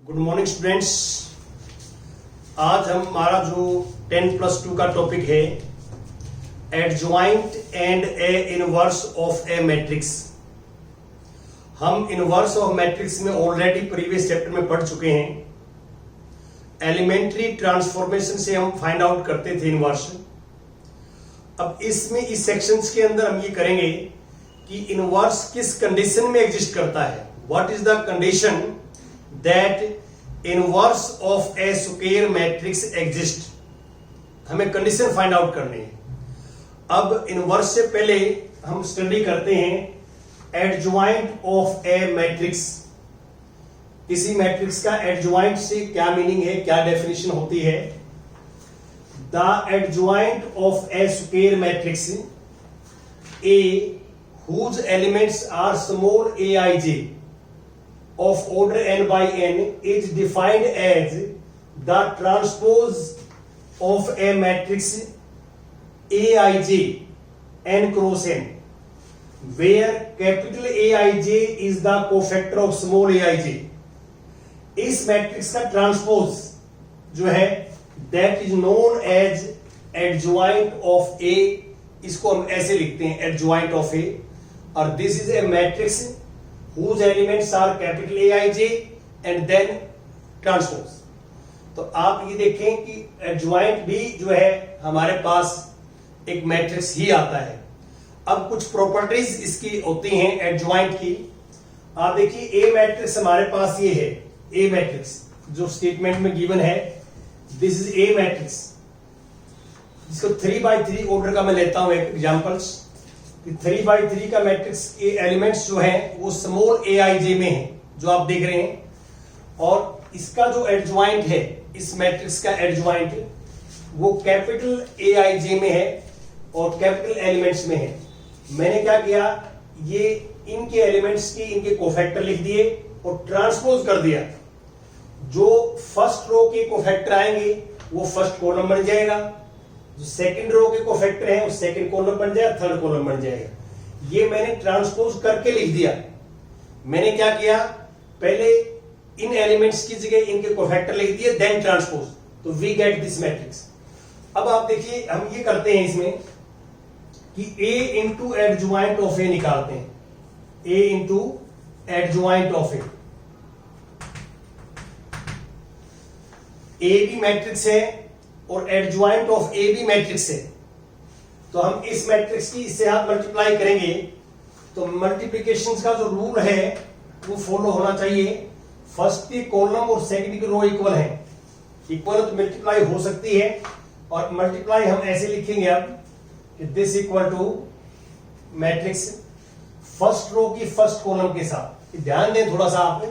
Good morning students. आज हमारा जो 10+2 का टॉपिक है adjoint and A inverse of A matrix. हम इनवर्स ऑफ मैट्रिक्स में ऑलरेडी प्रीवियस चैप्टर में पढ़ चुके हैं। एलिमेंट्री ट्रांसफॉर्मेशन से हम फाइंड आउट करते थे इनवर्स। अब इसमें इस सेक्शंस के अंदर हम ये करेंगे कि इनवर्स किस कंडीशन में एग्जिस्ट करता है। What is the condition that inverse of a square matrix exist। हमें कंडीशन फाइंड आउट करनी है। अब इनवर्स से पहले हम स्टडी करते हैं एडजॉइंट ऑफ ए मैट्रिक्स। किसी मैट्रिक्स का एडजॉइंट से क्या मीनिंग है, क्या डेफिनेशन होती है। The adjoint of A square matrix A whose elements are small aij of order n by n is defined as the transpose of a matrix aij n cross n where capital Aij is the cofactor of small aij। इस matrix का transpose जो है that is known as adjoint of A। इसको हम ऐसे लिखते हैं adjoint of A। और this is a matrix whose elements are capital Aij and then transpose। तो आप ये देखें कि एडजॉइंट भी जो है हमारे पास एक मैट्रिक्स ही आता है। अब कुछ प्रॉपर्टीज इसकी होती हैं एडजॉइंट की। आप देखिए ए मैट्रिक्स हमारे पास ये है, ए मैट्रिक्स जो स्टेटमेंट में गिवन है, दिस इज ए मैट्रिक्स। जिसको 3x3 ऑर्डर का मैं लेता हूं एक एग्जांपल्स। 3x3 का मैट्रिक्स के एलिमेंट्स जो हैं वो स्मॉल Aij में है जो आप देख रहे हैं। और इसका जो एडजॉइंट है, इस मैट्रिक्स का एडजॉइंट वो कैपिटल Aij में है और कैपिटल एलिमेंट्स में है। मैंने क्या किया, ये इनके एलिमेंट्स की इनके कोफैक्टर लिख दिए और ट्रांसपोज कर दिया। जो फर्स्ट रो के कोफैक्टर आएंगे वो फर्स्ट कॉलम बन जाएगा, जो सेकंड रो के कोफैक्टर है वो सेकंड कॉलम बन जाएगा, थर्ड कॉलम बन जाएगा। ये मैंने ट्रांसपोज करके लिख दिया। मैंने क्या किया, पहले इन एलिमेंट्स की जगह इनके कोफैक्टर लिख दिए, देन ट्रांसपोज, तो वी गेट दिस मैट्रिक्स। अब आप देखिए हम ये करते हैं इसमें कि A इंटू एडजॉइंट ऑफ ए निकालते हैं। A इंटू एडजॉइंट ऑफ ए भी मैट्रिक्स है और एडजॉइंट ऑफ ए भी मैट्रिक्स है। तो हम इस मैट्रिक्स की इससे आप मल्टीप्लाई करेंगे तो मल्टीप्लिकेशन का जो रूल है वो फॉलो होना चाहिए। फर्स्ट की कॉलम और सेकंड की रो इक्वल है, इक्वल तो मल्टीप्लाई हो सकती है। और मल्टीप्लाई हम ऐसे लिखेंगे अब कि this equal to matrix first row की फर्स्ट कॉलम के साथ। ध्यान दें थोड़ा सा आप,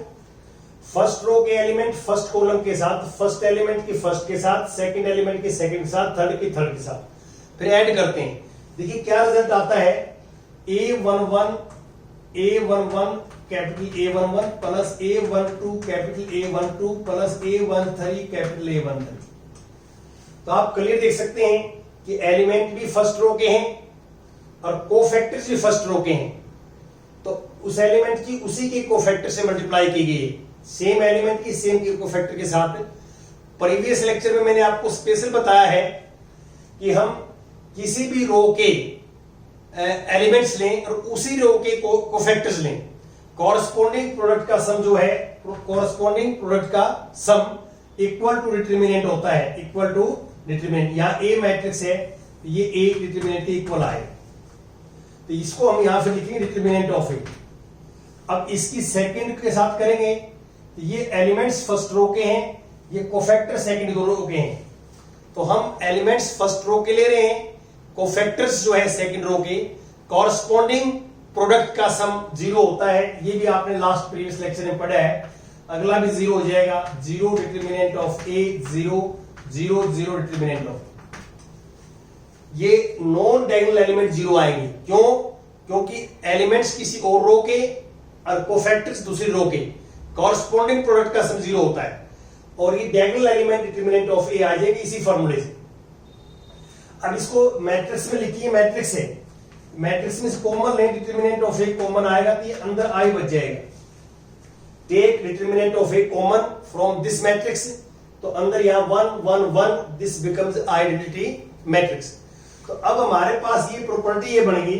फर्स्ट रो के एलिमेंट फर्स्ट कॉलम के साथ, फर्स्ट एलिमेंट की फर्स्ट के साथ, सेकंड एलिमेंट के सेकंड के साथ, थर्ड की थर्ड के साथ, फिर ऐड करते हैं। देखिए क्या रिजल्ट आता है, A11 capital A11 plus A12 capital A12 plus A13 capital A13। तो आप क्लियर देख सकते हैं कि एलिमेंट भी फर्स्ट रो के हैं और कोफैक्टर्स भी फर्स्ट रो के हैं। तो उस एलिमेंट की उसी के कोफैक्टर से मल्टीप्लाई की गई है, सेम एलिमेंट की सेम कोफैक्टर के साथ। प्रीवियस लेक्चर में मैंने आपको स्पेशल बताया है कि हम किसी भी रो के एलिमेंट्स लें और उसी रो के कोफैक्टर्स लें, कॉरस्पॉन्डिंग प्रोडक्ट का सम जो है, कॉरस्पॉन्डिंग प्रोडक्ट का सम इक्वल टू डिटरमिनेंट होता है, इक्वल टू डिटरमिनेंट। यहां ए मैट्रिक्स है, ये ए डिटरमिनेंट के इक्वल आए, तो इसको हम यहां से लिखेंगे डिटरमिनेंट ऑफ ए। अब इसकी सेकंड के साथ करेंगे, ये एलिमेंट्स फर्स्ट रो के हैं, ये कोफैक्टर सेकंड रो के हैं। तो हम एलिमेंट्स फर्स्ट रो के ले रहे हैं, कोफैक्टर्स जो है सेकंड रो के, कॉरस्पॉन्डिंग प्रोडक्ट का सम 0 होता है। ये भी आपने लास्ट प्रीवियस लेक्चर में पढ़ा है। अगला भी 0 हो जाएगा, 0 determinant of A, 0 0 0 determinant of. ये नॉन डायगोनल एलिमेंट 0 आएंगे। क्यों? क्योंकि एलिमेंट्स किसी और रो के और कोफैक्टर्स दूसरी रो के, कॉरस्पॉन्डिंग प्रोडक्ट का सम 0 होता है। और ये डायगोनल एलिमेंट डिटरमिनेंट ऑफ ए आ जाएगी इसी फॉर्मूले से। अब इसको मैट्रिक्स में लिखिए, मैट्रिक्स है, मैट्रिक्स में कॉमन ले, डिटरमिनेंट ऑफ ए कॉमन आएगा तो ये अंदर आई बच जाएगा। Take determinant of A common from this matrix, तो अंदर यहां 1 1 1, दिस बिकम्स आइडेंटिटी मैट्रिक्स। तो अब हमारे पास ये प्रॉपर्टी ये बनेगी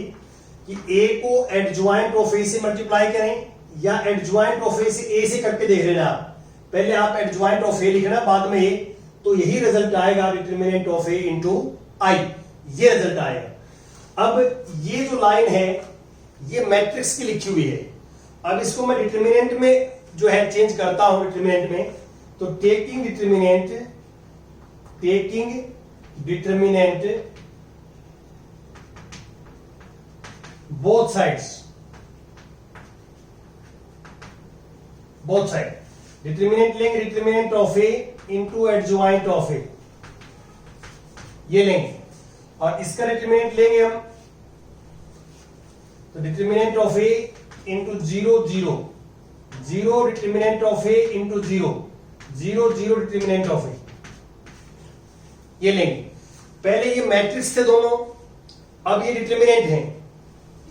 कि ए को एडजॉइंट ऑफ ए से मल्टीप्लाई करें या एडजॉइंट ऑफ ए से करके देख लेना। आप पहले आप एडजॉइंट ऑफ ए लिखना, बाद में ए, तो यही रिजल्ट आएगा डिटरमिनेंट ऑफ ए इंटू आई, ये रिजल्ट आएगा। अब ये जो लाइन है ये मैट्रिक्स की लिखी हुई है। अब इसको मैं डिटरमिनेंट में जो है चेंज करता हूं डिटरमिनेंट में, तो taking determinant both side determinant लेंगे, determinant of A into adjoint of A, ये लेंगे, और इसका डिटरमिनेंट लेंगे हम, तो determinant of A into 0 0 0, determinant of A into 0 0 0, determinant of A, ये लेंगे। पहले ये मैट्रिक्स थे दोनों, अब ये डिटरमिनेंट है।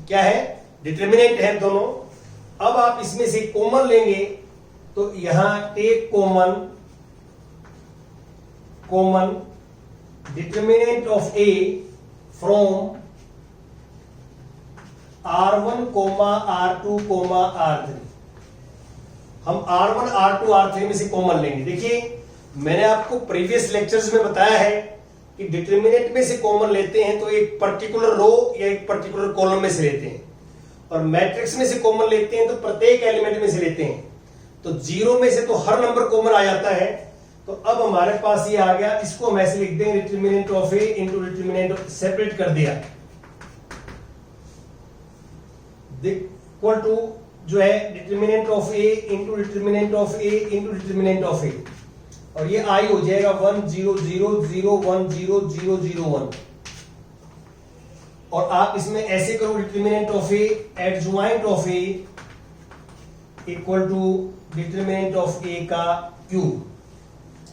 क्या है? डिटरमिनेंट है दोनों। अब आप इसमें से कॉमन लेंगे, तो यहां take common determinant of A from R1, R2, R3। हम R1, R2, R3 में से कॉमन लेंगे। देखिए मैंने आपको प्रीवियस लेक्चर्स में बताया है कि डिटरमिनेंट में से कॉमन लेते हैं तो एक पर्टिकुलर रो या एक पर्टिकुलर कॉलम में से लेते हैं, और मैट्रिक्स में से कॉमन लेते हैं तो प्रत्येक एलिमेंट में से लेते हैं। तो 0 में से तो हर नंबर कॉमन आ जाता है। तो अब हमारे पास ये आ गया, इसको हम ऐसे लिख देंगे determinant of A into determinant, separate कर दिया, इक्वल टू जो है determinant of A into determinant of A into determinant of A, और ये आई हो जाएगा 1 0 0 0 1 0 0 0 1। और आप इसमें ऐसे करो determinant of A adjoint of A equal to determinant of A का क्यूब।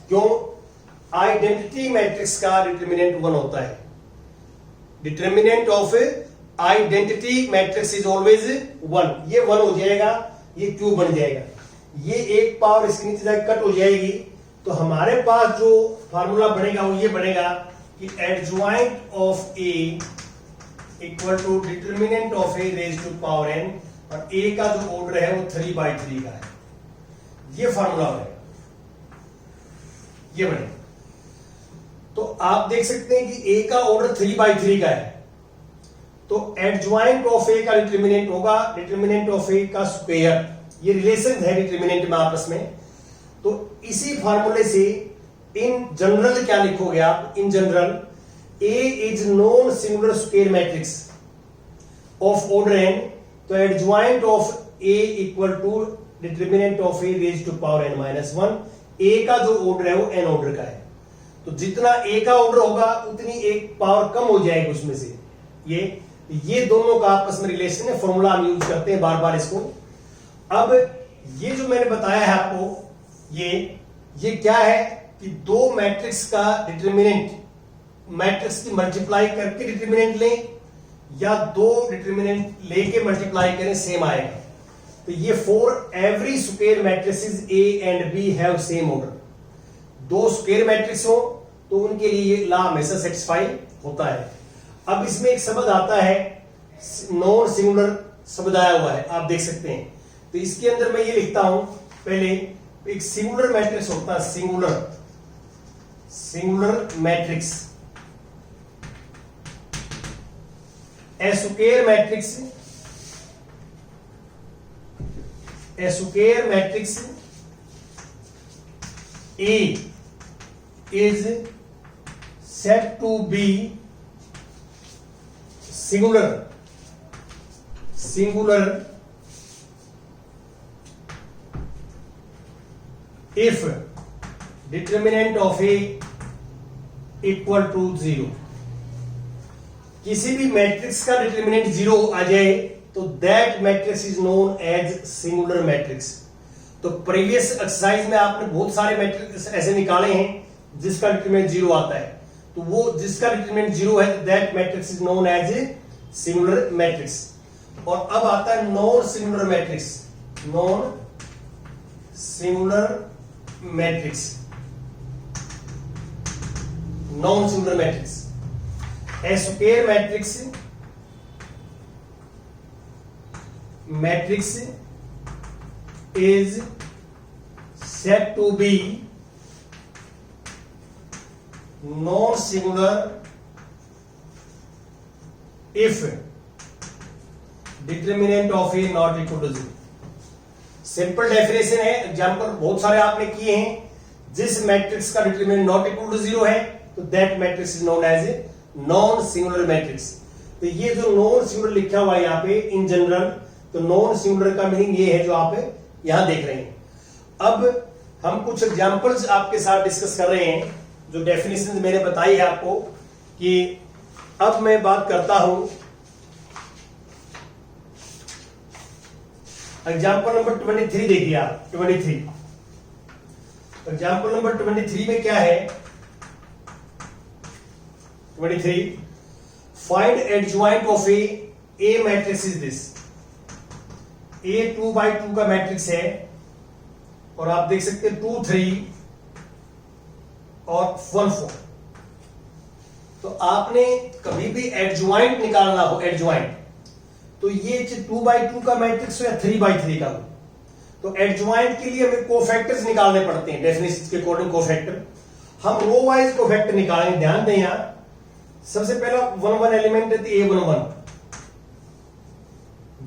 क्यों? आइडेंटिटी मैट्रिक्स का डिटरमिनेंट 1 होता है। Determinant of identity matrix is always 1। ये 1 हो जाएगा, ये क्यूब बन जाएगा, ये एक पावर इसके नीचे जाकर कट हो जाएगी। तो हमारे पास जो फार्मूला बनेगा वो ये बनेगा कि adjoint of A equal to determinant of A raise to power N, और ए का जो ऑर्डर है वो 3/3 का है। ये फार्मूला बनेगा, ये बनेगा। तो आप देख सकते हैं कि ए का ऑर्डर 3/3 का है, तो एडजॉइंट ऑफ ए का डिटरमिनेंट होगा डिटरमिनेंट ऑफ ए का स्क्वायर। ये रिलेशन है डिटरमिनेंट में आपस में। तो इसी फार्मूले से इन जनरल क्या लिखोगे आप? In general A is non singular square matrix of order n, तो adjoint of A equal to determinant of A raise to power n minus 1। A का जो ऑर्डर है वो एन ऑर्डर का है, तो जितना ए का ऑर्डर होगा उतनी एक पावर कम हो जाएगी उसमें से। ये दोनों का आपस में रिलेशन है, फॉर्मूला हम यूज करते हैं बार बार इसको। अब ये जो मैंने बताया है आपको, ये क्या है कि दो मैट्रिक्स का डिटरमिनेंट मैट्रिक्स की मल्टीप्लाई करके डिटरमिनेंट लें या दो डिटरमिनेंट लेके मल्टीप्लाई करें, सेम आएगा। तो ये for every square matrices A and B have same order. दो स्क्वायर मैट्रिक्स हो तो उनके लिए ये लॉ हमेशा सेटिस्फाई होता है। अब इसमें एक शब्द आता है नॉन सिंगुलर शब्द आया हुआ है, आप देख सकते हैं। तो इसके अंदर मैं ये लिखता हूं, पहले एक सिंगुलर मैट्रिक्स होता है, singular matrix, A square matrix A is said to be singular if determinant of A equal to 0। किसी भी मैट्रिक्स का डिटरमिनेंट 0 आ जाए तो that matrix is known as singular matrix. तो प्रीवियस एक्सरसाइज में आपने बहुत सारे मैट्रिक्स ऐसे निकाले हैं जिसका डिटरमिनेंट 0 आता है, तो वो जिसका डिटरमिनेंट 0 है that matrix is known as singular matrix. और अब आता है non singular matrix, non singular matrix, non singular matrix. A square matrix is said to be non-singular if determinant of A not equal to 0। Simple definition है, example बहुत सारे आपने किए हैं। जिस मैट्रिक्स का डिटरमिनेंट नॉट इक्वल टू 0 है तो that matrix is known as a non singular matrix. तो ये जो नॉन सिंगुलर लिखा हुआ है यहाँ पे इन जनरल, तो नॉन सिंगुलर का मीनिंग ये है जो आप यहां देख रहे हैं। अब हम कुछ एग्जांपल्स आपके साथ डिस्कस कर रहे हैं, जो डेफिनेशन मैंने बताई है आपको। कि अब मैं बात करता हूं एग्जांपल नंबर 23, देखिए आप 23। एग्जांपल नंबर 23 में क्या है? 23, find adjoint of A matrix is this. A 2x2 का मैट्रिक्स है और आप देख सकते हैं 2 3 और 1 4। तो आपने कभी भी एडजॉइंट निकालना हो, एडजॉइंट, तो ये 2x2 का मैट्रिक्स हो या 3x3 का हो, तो एडजॉइंट के लिए हमें कोफैक्टर्स निकालने पड़ते हैं डेफिनेशन के अकॉर्डिंग। कोफैक्टर हम रो वाइज कोफैक्टर निकालेंगे। ध्यान दें यहां सबसे पहला 1 1 एलिमेंट है A11,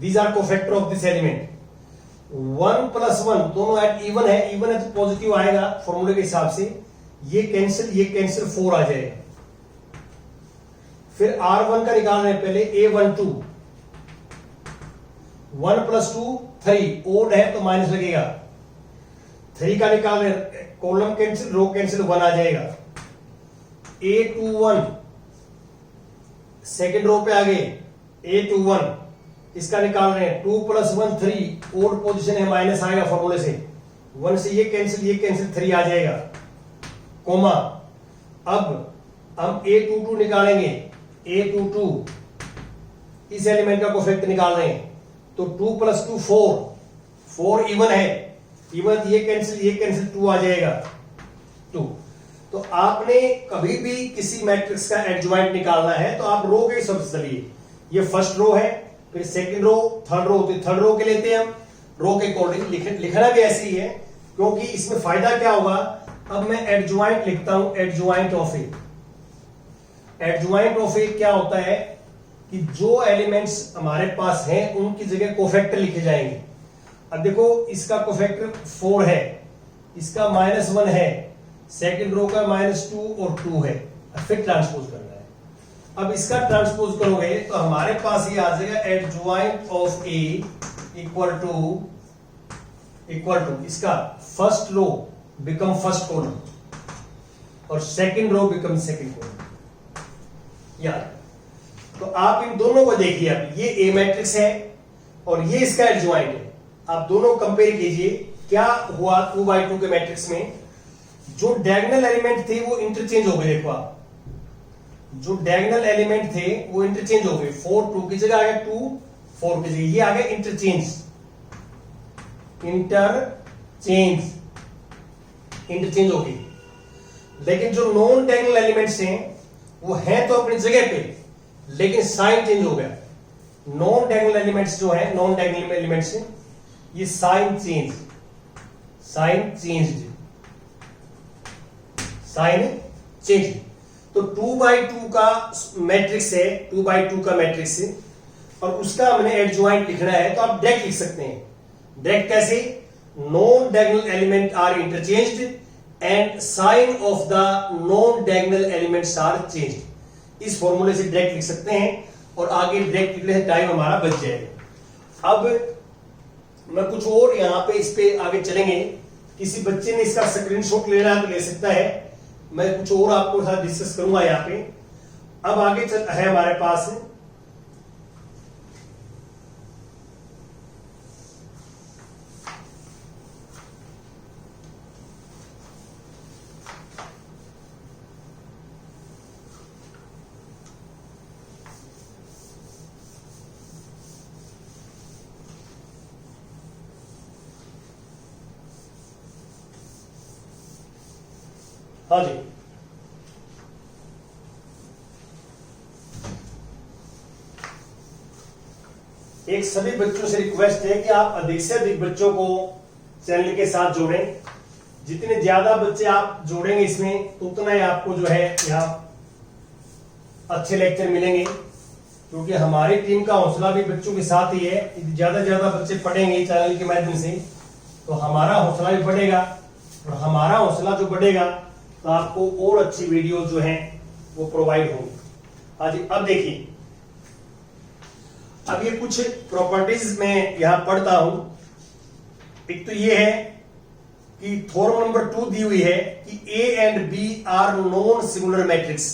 these are cofactor of this element। 1 + 1 दोनों एट इवन है, इवन है तो पॉजिटिव आएगा फॉर्मूले के हिसाब से। ये कैंसिल 4 आ जाएगा। फिर R1 का निकाल रहे हैं पहले, A12, 1 + 2 3, ओड है तो माइनस लगेगा। 3 का निकाल रहे हैं, कॉलम कैंसिल रो कैंसिल 1 आ जाएगा। A21 सेकेंड रो पे आ गए, A21 इसका निकाल रहे हैं, 2 + 1 3, ओड पोजीशन है माइनस आएगा फॉर्मूले से। 1 से ये कैंसिल 3 आ जाएगा, कोमा। अब हम A22 निकालेंगे। A22 इस एलिमेंट का कोफैक्टर निकाल रहे हैं, तो 2 + 2 4 इवन है, इवन ये कैंसिल 2 आ जाएगा 2। तो आपने कभी भी किसी मैट्रिक्स का एडजॉइंट निकालना है तो आप रो के हिसाब से चलिए। ये फर्स्ट रो है, फिर सेकंड रो, थर्ड रो, तो थर्ड रो के लेते हैं हम। रो के अकॉर्डिंग लिखना भी ऐसे ही है, क्योंकि इसमें फायदा क्या होगा। अब मैं एडजॉइंट लिखता हूं, adjoint of A. Adjoint of A क्या होता है कि जो एलिमेंट्स हमारे पास हैं उनकी जगह कोफैक्टर लिखे जाएंगे। अब देखो इसका कोफैक्टर 4 है, इसका -1 है, सेकंड रो का -2 और 2 है। फिर ट्रांसपोज करना है। अब इसका ट्रांसपोज करोगे तो हमारे पास ये आ जाएगा adjoint of A equal to इसका first row become first column और second row become second column. यार तो आप इन दोनों को देखिए। अब ये ए मैट्रिक्स है और ये इसका एडजॉइंट है। आप दोनों कंपेयर कीजिए क्या हुआ। 2x2 के मैट्रिक्स में जो डायगोनल एलिमेंट थे वो इंटरचेंज हो गए। देखो आप, जो डायगोनल एलिमेंट थे वो इंटरचेंज हो गए। 4 2 की जगह आ गया, 2 4 की जगह, ये आ गया इंटरचेंज हो गई। लेकिन जो नॉन डायगोनल एलिमेंट्स हैं वो हैं तो अपनी जगह पे, लेकिन साइन चेंज हो गया। नॉन डायगोनल एलिमेंट्स जो है, नॉन डायगोनल एलिमेंट्स ये साइन चेंज। तो 2x2 का मैट्रिक्स है, 2x2 का मैट्रिक्स है और उसका हमने एडजॉइंट लिखना है तो आप डायरेक्ट लिख सकते हैं। डायरेक्ट कैसे? Non diagonal element are interchanged and sign of the non diagonal elements are changed. इस फॉर्मूले से डायरेक्ट लिख सकते हैं और आगे डायरेक्ट लिखने से टाइम हमारा बच जाएगा। अब मैं कुछ और यहां पे इस पे आगे चलेंगे। किसी बच्चे ने इसका स्क्रीनशॉट लेना है तो ले सकता है। मैं कुछ और आपको साथ डिस्कस करूंगा यहाँ पे। अब आगे है हमारे पास हाँ जी, एक सभी बच्चों से रिक्वेस्ट है कि आप अधिक से अधिक बच्चों को चैनल के साथ जोड़ें। जितने ज्यादा बच्चे आप जोड़ेंगे इसमें तो उतना ही आपको जो है यहाँ अच्छे लेक्चर मिलेंगे, क्योंकि हमारी टीम का हौसला भी बच्चों के साथ ही है। यदि ज्यादा ज्यादा बच्चे पढ़ेंगे चैनल के माध्यम से तो हमारा हौसला भी बढ़ेगा, और हमारा हौसला जो बढ़ेगा तो आपको और अच्छी वीडियो जो है वो प्रोवाइड होंगी। हाँ जी, अब देखिए, अब ये कुछ प्रॉपर्टीज में यहां पढ़ता हूं। एक तो ये है कि थ्योरम नंबर 2 दी हुई है कि A and B are non singular matrix.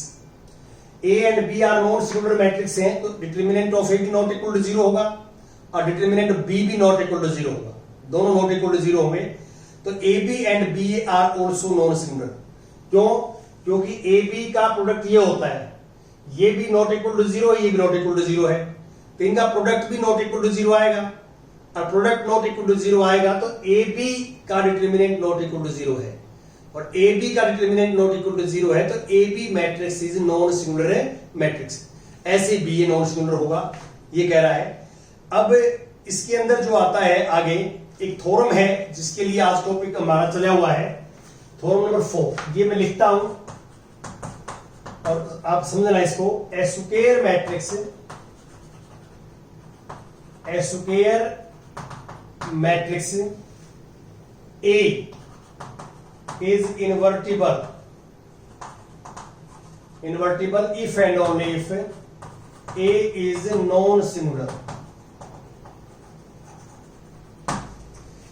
A and B are non singular matrix हैं, तो डिटरमिनेंट ऑफ A भी नॉट इक्वल टू 0 होगा और डिटरमिनेंट ऑफ B भी नॉट इक्वल टू 0 होगा, दोनों नॉट इक्वल टू 0 होंगे। तो AB and B are also non singular. क्यों? क्योंकि AB का प्रोडक्ट ये होता है, ये भी नॉट इक्वल टू 0 है, ये भी नॉट इक्वल टू 0 है, तो इनका प्रोडक्ट भी नॉट इक्वल टू 0 आएगा, और प्रोडक्ट नॉट इक्वल टू 0 आएगा तो AB का डिटरमिनेंट नॉट इक्वल टू 0 है, और AB का डिटरमिनेंट नॉट इक्वल टू 0 है, तो AB matrix is non singular matrix. ऐसे B नॉन सिंगुलर होगा, ये कह रहा है। अब इसके अंदर जो आता है आगे एक थ्योरम है जिसके लिए आज टॉपिक हमारा चला हुआ है, थ्योरम नंबर 4। ये मैं लिखता हूं और आप समझना इसको। A square matrix, A square matrix A is invertible if and only if A is non-singular।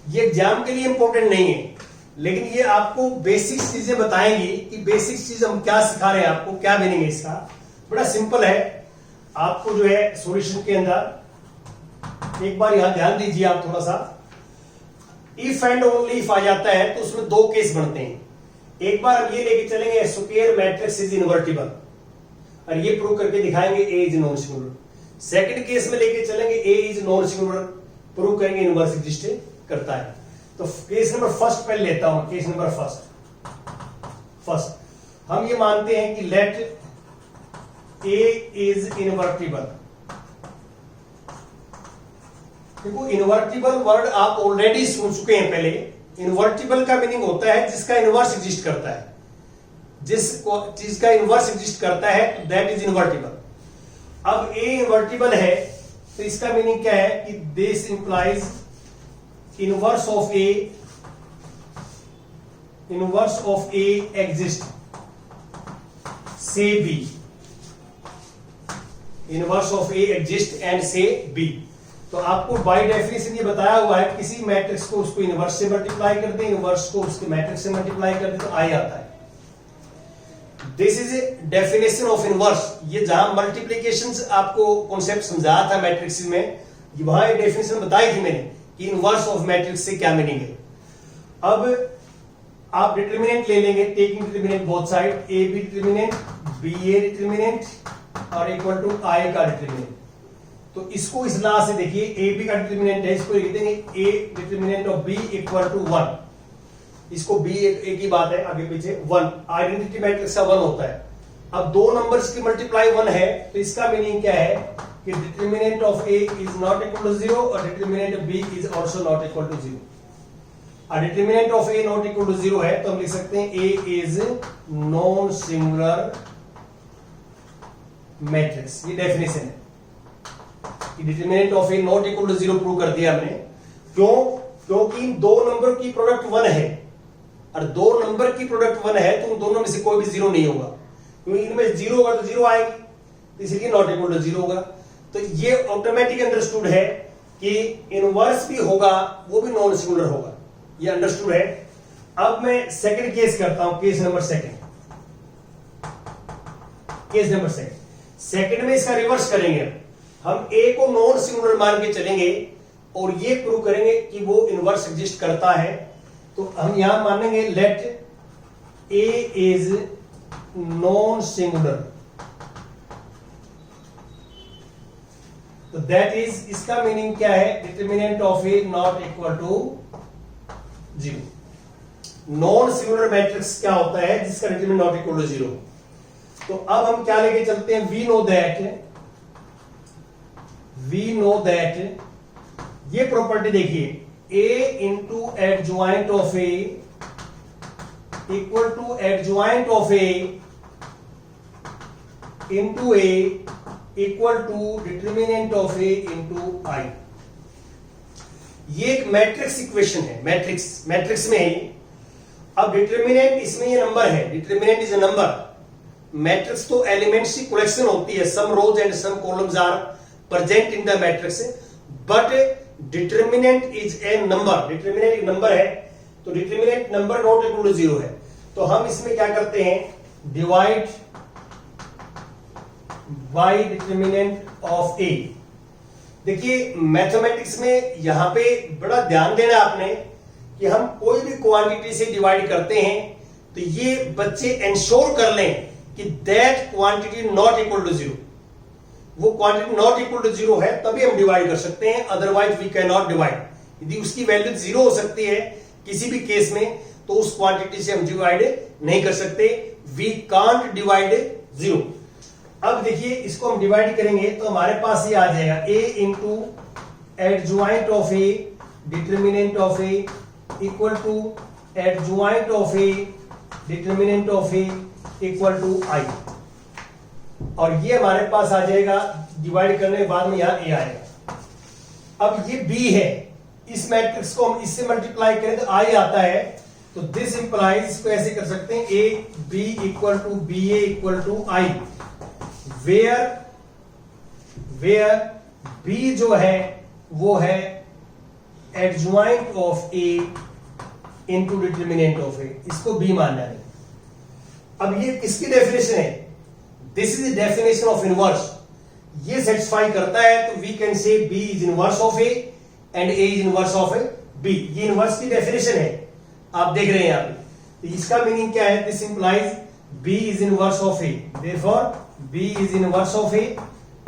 ये एग्जाम के लिए इंपॉर्टेंट नहीं है, लेकिन ये आपको बेसिक चीजें बताएंगी कि बेसिक चीज हम क्या सिखा रहे हैं, आपको क्या मीनिंग है इसका। बड़ा सिंपल है। आपको जो है सॉल्यूशन के अंदर एक बार यहां ध्यान दीजिए आप थोड़ा सा। इफ एंड ओनली इफ आ जाता है तो उसमें दो केस बनते हैं। एक बार हम ये लेके चलेंगे स्क्वायर मैट्रिक्स इज इन्वर्टिबल, और ये प्रूव करके दिखाएंगे A is non singular. Second case में लेके चलेंगे A is non singular, prove करेंगे इनवर्स एग्जिस्ट करता है। तो केस नंबर फर्स्ट पहले लेता हूं। केस नंबर फर्स्ट हम ये मानते हैं कि लेट ए इज इनवर्टिबल। देखो, इनवर्टिबल वर्ड आप ऑलरेडी सुन चुके हैं पहले। इनवर्टिबल का मीनिंग होता है जिसका इनवर्स एग्जिस्ट करता है। जिस चीज का इनवर्स एग्जिस्ट करता है दैट इज इनवर्टिबल। अब ए इनवर्टिबल है तो इसका मीनिंग क्या है कि this implies inverse of A exist say B. Inverse of A exist and say B. तो आपको बाय डेफिनेशन ये बताया हुआ है, किसी मैट्रिक्स को उसको इनवर्स से मल्टीप्लाई कर दे, इनवर्स को उसके मैट्रिक्स से मल्टीप्लाई कर दे तो आई आता है। This is a definition of inverse. ये जहां मल्टीप्लीकेशन आपको कॉन्सेप्ट समझाया था मैट्रिक्स में, वहां ये डेफिनेशन बताई थी मैंने कि इनवर्स ऑफ मैट्रिक्स से क्या मीनिंग है। अब आप डिटरमिनेंट ले लेंगे, taking determinant both side, A B determinant, B A determinant और इक्वल टू आई का डिटरमिनेंट। तो इसको इस ला से देखिए, ए बी का डिटरमिनेंट है, इसको लिख देंगे A determinant of B equal to 1। इसको बी एक ही बात है, आगे पीछे 1 आइडेंटिटी मैट्रिक्स का 1 होता है। अब दो नंबर्स की मल्टीप्लाई 1 है तो इसका मीनिंग क्या है कि determinant of A is not equal to 0 और determinant of B is also not equal to 0। और determinant of A not equal to 0 है तो हम लिख सकते हैं A is non singular matrix. ये डेफिनेशन है कि determinant of A not equal to 0 prove कर दिया हमने। क्यों? क्योंकि दो नंबर की प्रोडक्ट 1 है, और दो नंबर की प्रोडक्ट 1 है तो उन दोनों में से कोई भी 0 नहीं होगा, क्योंकि इनमें 0 होगा तो 0 आएगी, इसलिए नॉट इक्वल टू 0 होगा। तो ये ऑटोमेटिक अंडरस्टूड है कि इनवर्स भी होगा वो भी नॉन सिंगुलर होगा, ये अंडरस्टूड है। अब मैं सेकंड केस करता हूं, केस नंबर सेकंड में इसका रिवर्स करेंगे। हम ए को नॉन सिंगुलर मान के चलेंगे और ये प्रूव करेंगे कि वो इनवर्स एग्जिस्ट करता है। तो हम यहां मानेंगे let A is non singular, तो दैट इज, इसका मीनिंग क्या है, determinant of A not equal to 0। Non singular matrix क्या होता है जिसका डिटरमिनेंट नॉट इक्वल टू 0। तो अब हम क्या लेके चलते हैं, वी नो दैट ये प्रॉपर्टी देखिए, A into adjoint of A equal to adjoint of A into A equal to determinant of A into I। ये एक मैट्रिक्स इक्वेशन है, मैट्रिक्स में है। अब डिटरमिनेंट इसमें ये नंबर है, determinant is a number. Matrix तो एलिमेंट्स की कलेक्शन होती है, some rows and some columns are present in the matrix, but determinant is a number. Determinant एक नंबर है, तो determinant number not equal to 0 है। तो हम इसमें क्या करते हैं, divide by determinant of A। देखिए मैथमेटिक्स में यहां पे बड़ा ध्यान देना आपने कि हम कोई भी क्वांटिटी से डिवाइड करते हैं तो ये बच्चे इंश्योर कर लें कि that quantity not equal to 0। वो क्वांटिटी नॉट इक्वल टू 0 है तभी हम डिवाइड कर सकते हैं, otherwise we can not divide. यदि उसकी वैल्यू 0 हो सकती है किसी भी केस में तो उस क्वांटिटी से हम डिवाइड नहीं कर सकते। We can't divide 0। अब देखिए इसको हम डिवाइड करेंगे तो हमारे पास ये आ जाएगा A into adjoint of A determinant of A equal to adjoint of A determinant of A equal to I। और ये हमारे पास आ जाएगा, डिवाइड करने के बाद में यहां A आएगा। अब ये B है, इस मैट्रिक्स को हम इससे मल्टीप्लाई करें तो I आता है, तो दिस इंप्लाइज, इसको ऐसे कर सकते हैं A B equal to BA equal to I, where B जो है वो है adjoint of A into determinant of A। इसको B मानना है। अब ये किसकी डेफिनेशन है, this is the definition of inverse. ये सेटिस्फाई करता है तो we can say B is inverse of A and A is inverse of B। ये इनवर्स की डेफिनेशन है, आप देख रहे हैं यहां पे। तो इसका मीनिंग क्या है, this implies B is inverse of A, therefore B is inverse of A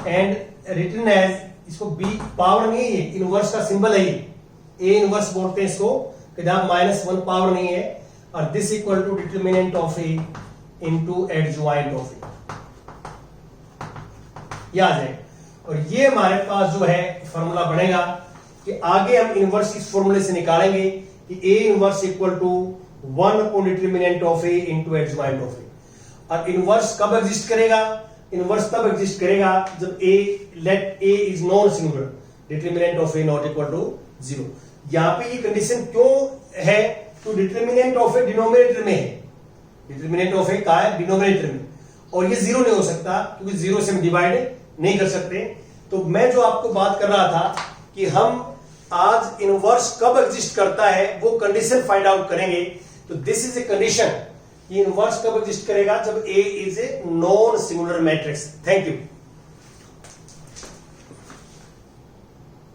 and written as, इसको B पावर नहीं है, इनवर्स का सिंबल है ये, A इनवर्स बोलते हैं इसको, -1 पावर नहीं है। और this equal to determinant of A into adjoint of A, याद है। और ये हमारे पास जो है फॉर्मूला बनेगा कि आगे हम इनवर्स इस फॉर्मूले से निकालेंगे कि A inverse equal to 1 upon determinant of A into adjoint of A। और इनवर्स कब एग्जिस्ट करेगा, इनवर्स तब एग्जिस्ट करेगा जब let A is non singular, determinant of A not equal to 0। यहां पे ये कंडीशन क्यों है, तो डिटरमिनेंट ऑफ A डिनोमिनेटर में है, डिटरमिनेंट ऑफ A का है डिनोमिनेटर में, और ये 0 नहीं हो सकता क्योंकि 0 से हम डिवाइड नहीं कर सकते। तो मैं जो आपको बात कर रहा था कि हम आज इनवर्स कब एग्जिस्ट करता है वो कंडीशन फाइंड आउट करेंगे। तो this is a condition, inverse कब एग्जिस्ट करेगा, जब A is a non singular matrix. Thank you.